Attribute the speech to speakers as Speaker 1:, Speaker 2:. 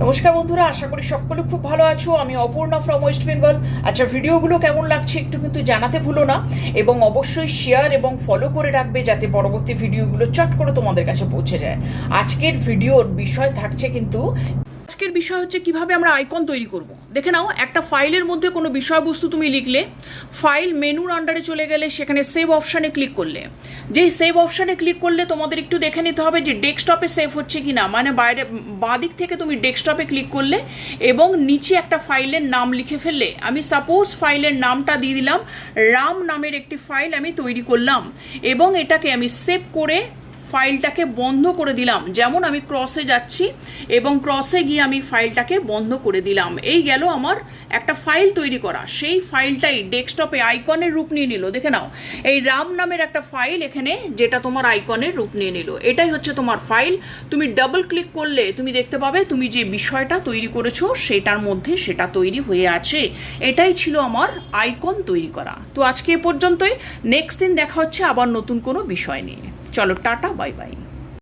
Speaker 1: নমস্কার বন্ধুরা, আশা করি সকলে খুব ভালো আছো। আমি অপূর্ণা ফ্রম ওয়েস্ট বেঙ্গল। আচ্ছা, ভিডিওগুলো কেমন লাগছে একটু কিন্তু জানাতে ভুলো না, এবং অবশ্যই শেয়ার এবং ফলো করে রাখবে যাতে পরবর্তী ভিডিওগুলো চট করে তোমাদের কাছে পৌঁছে যায়। আজকের ভিডিওর বিষয় থাকছে কিন্তু আজকের বিষয় হচ্ছে কিভাবে আমরা আইকন তৈরি করব। দেখে নাও, একটা ফাইলের মধ্যে কোনো বিষয়বস্তু তুমি লিখলে, ফাইল মেনুর আন্ডারে চলে গেলে সেখানে সেভ অপশানে ক্লিক করলে, যেই সেভ অপশানে ক্লিক করলে তোমাদের একটু দেখে নিতে হবে যে ডেস্কটপে সেভ হচ্ছে কি না। মানে বাইরে বাঁ দিক থেকে তুমি ডেস্কটপে ক্লিক করলে এবং নিচে একটা ফাইলের নাম লিখে ফেললে। আমি সাপোজ ফাইলের নামটা দিয়ে দিলাম, রাম নামের একটি ফাইল আমি তৈরি করলাম এবং এটাকে আমি সেভ করে ফাইলটাকে বন্ধ করে দিলাম। যেমন আমি ক্রসে যাচ্ছি এবং ক্রসে গিয়ে আমি ফাইলটাকে বন্ধ করে দিলাম। এই গেল আমার একটা ফাইল তৈরি করা। সেই ফাইলটাই ডেস্কটপে আইকনের রূপ নিয়ে নিল। দেখে নাও, এই রাম নামের একটা ফাইল এখানে, যেটা তোমার আইকনের রূপ নিয়ে নিল। এটাই হচ্ছে তোমার ফাইল। তুমি ডাবল ক্লিক করলে তুমি দেখতে পাবে তুমি যে বিষয়টা তৈরি করেছো সেটার মধ্যে সেটা তৈরি হয়ে আছে। এটাই ছিল আমার আইকন তৈরি করা। তো আজকে এ পর্যন্তই। নেক্সট দিন দেখা হচ্ছে আবার নতুন কোনো বিষয় নিয়ে। চলো, টাটা, বাই বাই।